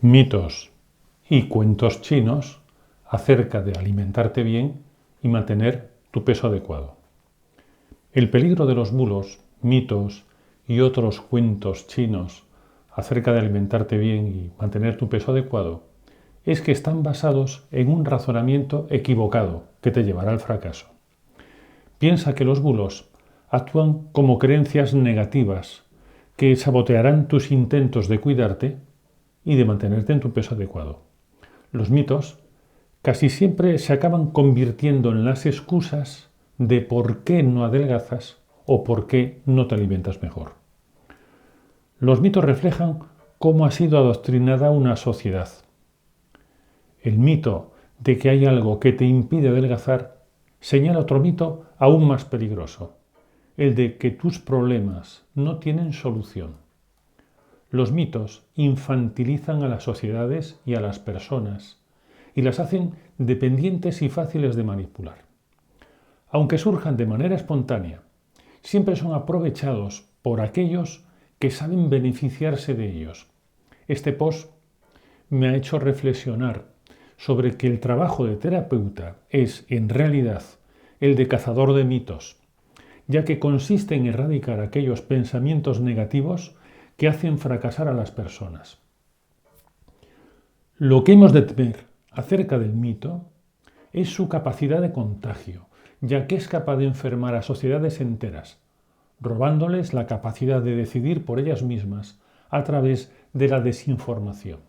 mitos y cuentos chinos acerca de alimentarte bien y mantener tu peso adecuado. El peligro de los bulos, mitos y otros cuentos chinos acerca de alimentarte bien y mantener tu peso adecuado es que están basados en un razonamiento equivocado que te llevará al fracaso. Piensa que los bulos actúan como creencias negativas que sabotearán tus intentos de cuidarte y de mantenerte en tu peso adecuado. Los mitos casi siempre se acaban convirtiendo en las excusas de por qué no adelgazas o por qué no te alimentas mejor. Los mitos reflejan cómo ha sido adoctrinada una sociedad. El mito de que hay algo que te impide adelgazar señala otro mito aún más peligroso, el de que tus problemas no tienen solución. Los mitos infantilizan a las sociedades y a las personas y las hacen dependientes y fáciles de manipular. Aunque surjan de manera espontánea, siempre son aprovechados por aquellos que saben beneficiarse de ellos. Este post me ha hecho reflexionar sobre que el trabajo de terapeuta es, en realidad, el de cazador de mitos, ya que consiste en erradicar aquellos pensamientos negativos que hacen fracasar a las personas. Lo que hemos de temer acerca del mito es su capacidad de contagio, ya que es capaz de enfermar a sociedades enteras, robándoles la capacidad de decidir por ellas mismas a través de la desinformación.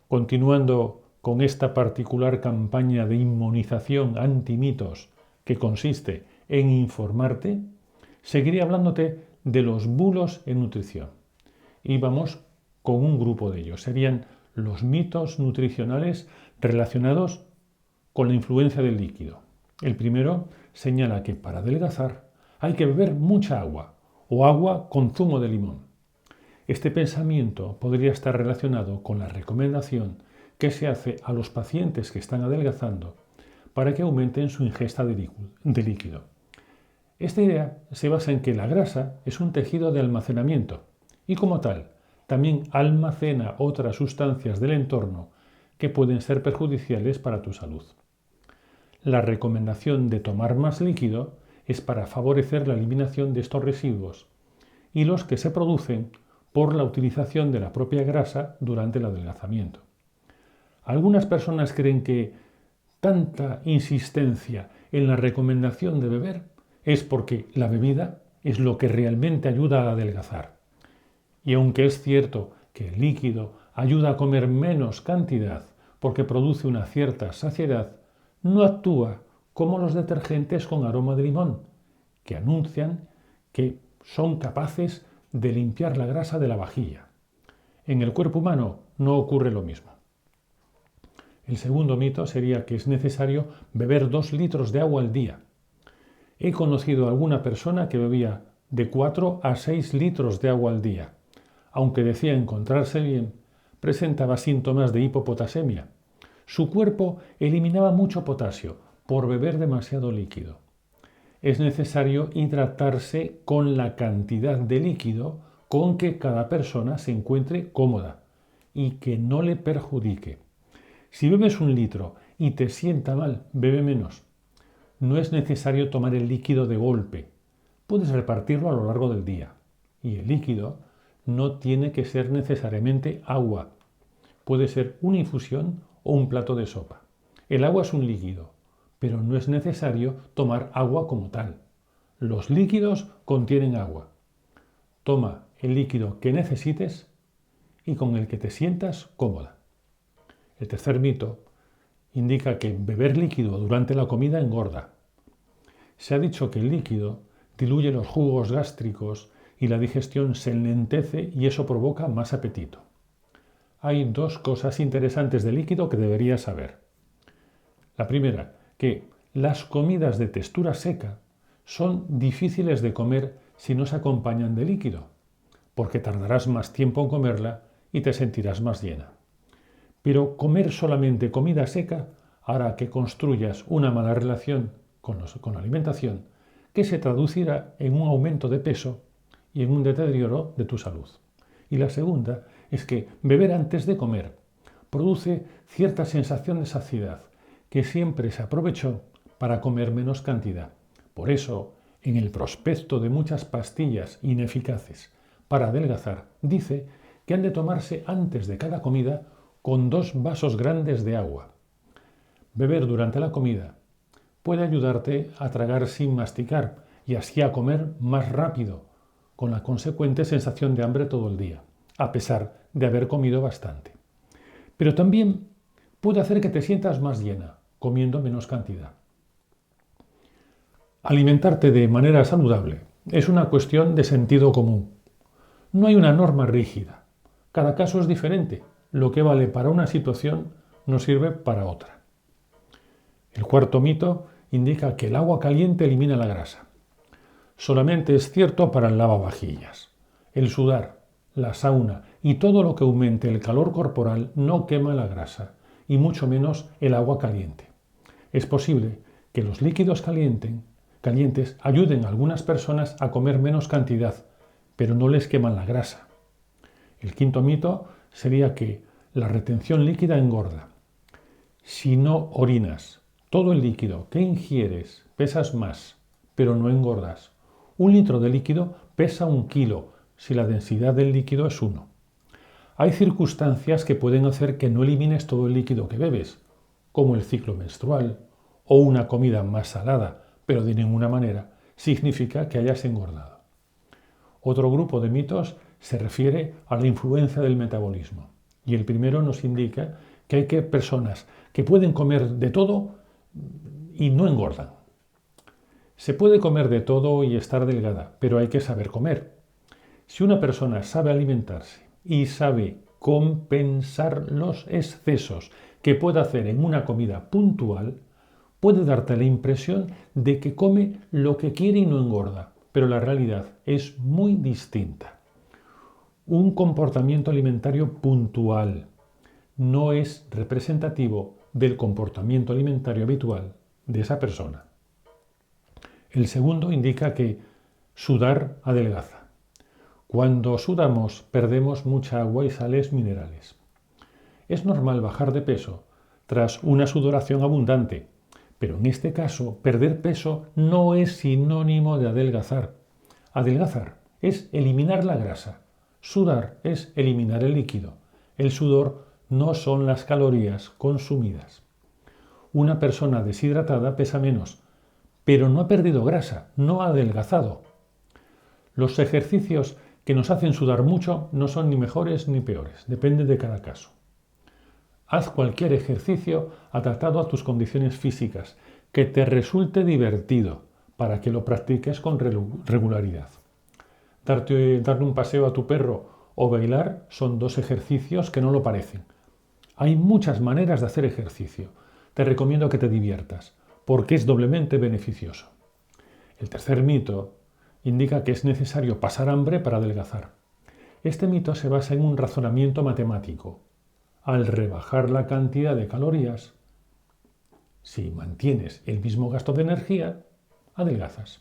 Continuando con esta particular campaña de inmunización anti-mitos que consiste en informarte, seguiré hablándote de los bulos en nutrición. Y vamos con un grupo de ellos. Serían los mitos nutricionales relacionados con la influencia del líquido. El primero señala que para adelgazar hay que beber mucha agua o agua con zumo de limón. Este pensamiento podría estar relacionado con la recomendación que se hace a los pacientes que están adelgazando para que aumenten su ingesta de líquido. Esta idea se basa en que la grasa es un tejido de almacenamiento y como tal también almacena otras sustancias del entorno que pueden ser perjudiciales para tu salud. La recomendación de tomar más líquido es para favorecer la eliminación de estos residuos y los que se producen por la utilización de la propia grasa durante el adelgazamiento. Algunas personas creen que tanta insistencia en la recomendación de beber es porque la bebida es lo que realmente ayuda a adelgazar. Y aunque es cierto que el líquido ayuda a comer menos cantidad porque produce una cierta saciedad, no actúa como los detergentes con aroma de limón, que anuncian que son capaces de limpiar la grasa de la vajilla. En el cuerpo humano no ocurre lo mismo. El segundo mito sería que es necesario beber 2 litros de agua al día. He conocido a alguna persona que bebía de 4 a 6 litros de agua al día. Aunque decía encontrarse bien, presentaba síntomas de hipopotasemia. Su cuerpo eliminaba mucho potasio por beber demasiado líquido. Es necesario hidratarse con la cantidad de líquido con que cada persona se encuentre cómoda y que no le perjudique. Si bebes 1 litro y te sienta mal, bebe menos. No es necesario tomar el líquido de golpe. Puedes repartirlo a lo largo del día. Y el líquido no tiene que ser necesariamente agua. Puede ser una infusión o un plato de sopa. El agua es un líquido, pero no es necesario tomar agua como tal. Los líquidos contienen agua. Toma el líquido que necesites y con el que te sientas cómoda. El tercer mito indica que beber líquido durante la comida engorda. Se ha dicho que el líquido diluye los jugos gástricos y la digestión se enlentece y eso provoca más apetito. Hay 2 cosas interesantes del líquido que deberías saber. La primera, que las comidas de textura seca son difíciles de comer si no se acompañan de líquido, porque tardarás más tiempo en comerla y te sentirás más llena. Pero comer solamente comida seca hará que construyas una mala relación con la alimentación que se traducirá en un aumento de peso y en un deterioro de tu salud. Y la segunda es que beber antes de comer produce cierta sensación de saciedad que siempre se aprovechó para comer menos cantidad. Por eso, en el prospecto de muchas pastillas ineficaces para adelgazar, dice que han de tomarse antes de cada comida con 2 vasos grandes de agua. Beber durante la comida puede ayudarte a tragar sin masticar y así a comer más rápido, con la consecuente sensación de hambre todo el día, a pesar de haber comido bastante. Pero también puede hacer que te sientas más llena, comiendo menos cantidad. Alimentarte de manera saludable es una cuestión de sentido común. No hay una norma rígida. Cada caso es diferente. Lo que vale para una situación no sirve para otra. El cuarto mito indica que el agua caliente elimina la grasa. Solamente es cierto para el lavavajillas. El sudar, la sauna y todo lo que aumente el calor corporal no quema la grasa, y mucho menos el agua caliente. Es posible que los líquidos calientes ayuden a algunas personas a comer menos cantidad, pero no les queman la grasa. El quinto mito sería que la retención líquida engorda. Si no orinas todo el líquido que ingieres, pesas más, pero no engordas. 1 litro de líquido pesa 1 kilo si la densidad del líquido es 1. Hay circunstancias que pueden hacer que no elimines todo el líquido que bebes, como el ciclo menstrual o una comida más salada, pero de ninguna manera significa que hayas engordado. Otro grupo de mitos se refiere a la influencia del metabolismo. Y el primero nos indica que hay personas que pueden comer de todo y no engordan. Se puede comer de todo y estar delgada, pero hay que saber comer. Si una persona sabe alimentarse y sabe compensar los excesos que puede hacer en una comida puntual, puede darte la impresión de que come lo que quiere y no engorda, pero la realidad es muy distinta. Un comportamiento alimentario puntual no es representativo del comportamiento alimentario habitual de esa persona. El segundo indica que sudar adelgaza. Cuando sudamos perdemos mucha agua y sales minerales. Es normal bajar de peso tras una sudoración abundante, pero en este caso perder peso no es sinónimo de adelgazar. Adelgazar es eliminar la grasa. Sudar es eliminar el líquido. El sudor no son las calorías consumidas. Una persona deshidratada pesa menos, pero no ha perdido grasa, no ha adelgazado. Los ejercicios que nos hacen sudar mucho no son ni mejores ni peores, depende de cada caso. Haz cualquier ejercicio adaptado a tus condiciones físicas, que te resulte divertido, para que lo practiques con regularidad. Darle un paseo a tu perro o bailar son 2 ejercicios que no lo parecen. Hay muchas maneras de hacer ejercicio. Te recomiendo que te diviertas, porque es doblemente beneficioso. El tercer mito indica que es necesario pasar hambre para adelgazar. Este mito se basa en un razonamiento matemático. Al rebajar la cantidad de calorías, si mantienes el mismo gasto de energía, adelgazas.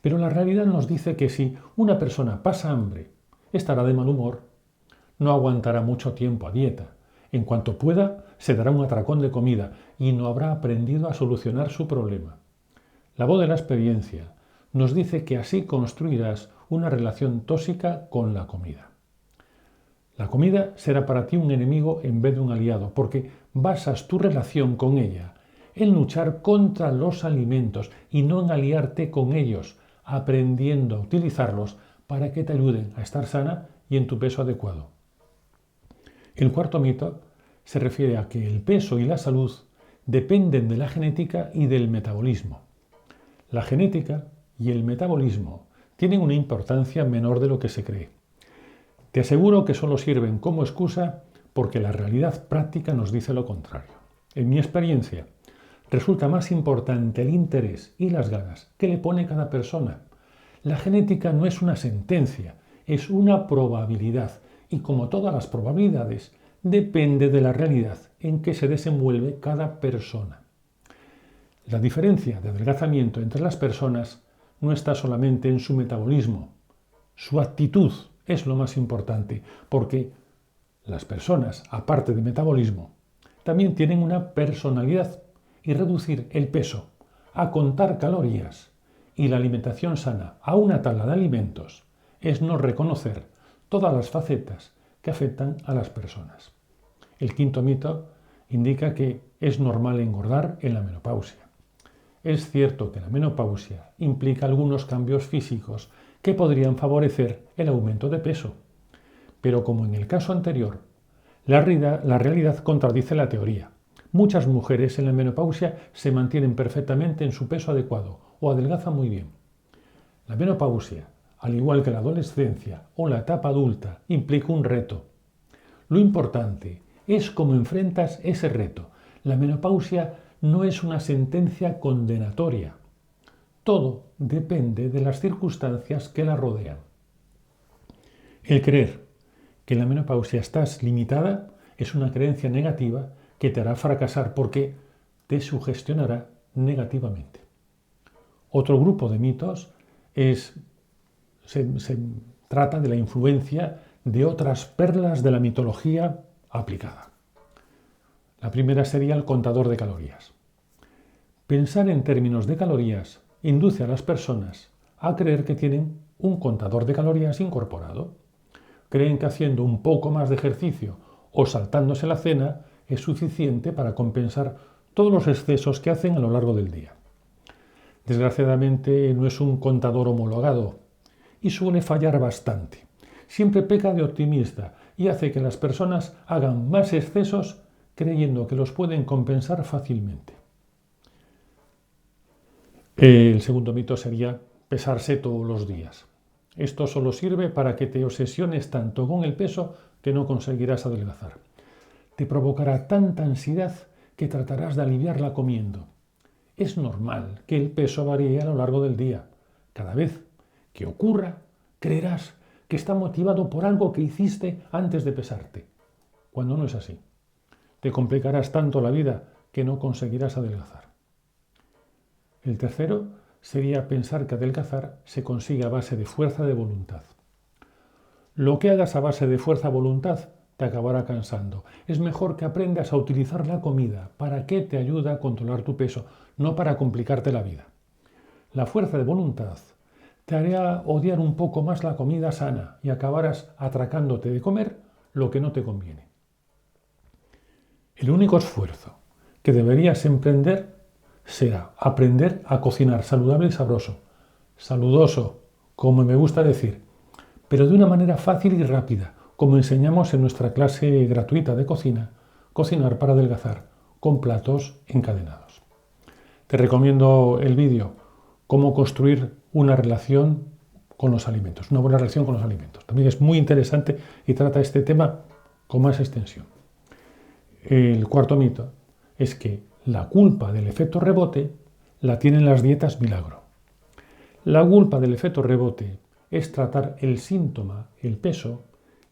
Pero la realidad nos dice que si una persona pasa hambre, estará de mal humor, no aguantará mucho tiempo a dieta. En cuanto pueda, se dará un atracón de comida y no habrá aprendido a solucionar su problema. La voz de la experiencia nos dice que así construirás una relación tóxica con la comida. La comida será para ti un enemigo en vez de un aliado, porque basas tu relación con ella en luchar contra los alimentos y no en aliarte con ellos, aprendiendo a utilizarlos para que te ayuden a estar sana y en tu peso adecuado. El cuarto mito se refiere a que el peso y la salud dependen de la genética y del metabolismo. La genética y el metabolismo tienen una importancia menor de lo que se cree. Te aseguro que solo sirven como excusa porque la realidad práctica nos dice lo contrario. En mi experiencia, resulta más importante el interés y las ganas que le pone cada persona. La genética no es una sentencia, es una probabilidad y como todas las probabilidades, depende de la realidad en que se desenvuelve cada persona. La diferencia de adelgazamiento entre las personas no está solamente en su metabolismo. Su actitud es lo más importante, porque Las personas, aparte de metabolismo, también tienen una personalidad y reducir el peso a contar calorías y la alimentación sana a una tabla de alimentos es no reconocer todas las facetas que afectan a las personas. El quinto mito indica que es normal engordar en la menopausia. Es cierto que la menopausia implica algunos cambios físicos que podrían favorecer el aumento de peso, pero como en el caso anterior, la realidad contradice la teoría. Muchas mujeres en la menopausia se mantienen perfectamente en su peso adecuado o adelgazan muy bien. La menopausia, al igual que la adolescencia o la etapa adulta, implica un reto. Lo importante es cómo enfrentas ese reto. La menopausia no es una sentencia condenatoria. Todo depende de las circunstancias que la rodean. El creer que en la menopausia estás limitada es una creencia negativa que te hará fracasar porque te sugestionará negativamente. Otro grupo de mitos se trata de la influencia de otras perlas de la mitología aplicada. La primera sería el contador de calorías. Pensar en términos de calorías induce a las personas a creer que tienen un contador de calorías incorporado. Creen que haciendo un poco más de ejercicio o saltándose la cena es suficiente para compensar todos los excesos que hacen a lo largo del día. Desgraciadamente no es un contador homologado y suele fallar bastante. Siempre peca de optimista y hace que las personas hagan más excesos creyendo que los pueden compensar fácilmente. El segundo mito sería pesarse todos los días. Esto solo sirve para que te obsesiones tanto con el peso que no conseguirás adelgazar. Te provocará tanta ansiedad que tratarás de aliviarla comiendo. Es normal que el peso varíe a lo largo del día. Cada vez que ocurra, creerás que está motivado por algo que hiciste antes de pesarte, cuando no es así. Te complicarás tanto la vida que no conseguirás adelgazar. El tercero sería pensar que adelgazar se consigue a base de fuerza de voluntad. Lo que hagas a base de fuerza de voluntad te acabará cansando. Es mejor que aprendas a utilizar la comida para que te ayude a controlar tu peso, no para complicarte la vida. La fuerza de voluntad te hará odiar un poco más la comida sana y acabarás atracándote de comer lo que no te conviene. El único esfuerzo que deberías emprender será aprender a cocinar saludable y sabroso. Saludoso, como me gusta decir, pero de una manera fácil y rápida, como enseñamos en nuestra clase gratuita de cocina, Cocinar para adelgazar, con platos encadenados. Te recomiendo el vídeo Cómo construir una relación con los alimentos, una buena relación con los alimentos. También es muy interesante y trata este tema con más extensión. El cuarto mito es que la culpa del efecto rebote la tienen las dietas milagro. La culpa del efecto rebote es tratar el síntoma, el peso,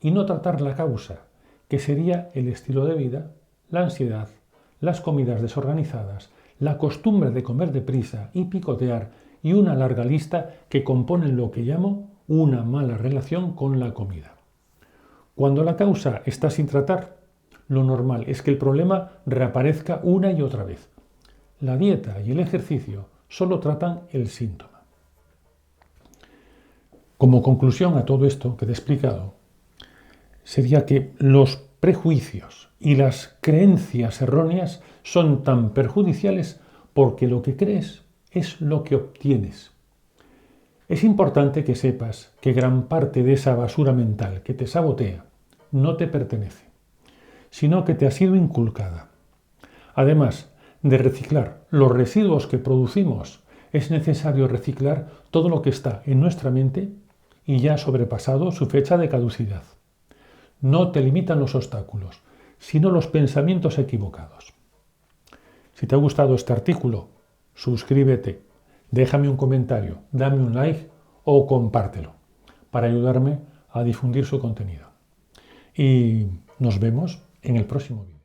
y no tratar la causa, que sería el estilo de vida, la ansiedad, las comidas desorganizadas, la costumbre de comer deprisa y picotear y una larga lista que componen lo que llamo una mala relación con la comida. Cuando la causa está sin tratar, lo normal es que el problema reaparezca una y otra vez. La dieta y el ejercicio solo tratan el síntoma. Como conclusión a todo esto que te he explicado, sería que los prejuicios y las creencias erróneas son tan perjudiciales porque lo que crees es lo que obtienes. Es importante que sepas que gran parte de esa basura mental que te sabotea no te pertenece, sino que te ha sido inculcada. Además de reciclar los residuos que producimos, es necesario reciclar todo lo que está en nuestra mente y ya ha sobrepasado su fecha de caducidad. No te limitan los obstáculos, sino los pensamientos equivocados. Si te ha gustado este artículo, suscríbete, déjame un comentario, dame un like o compártelo para ayudarme a difundir su contenido. Y nos vemos en el próximo vídeo.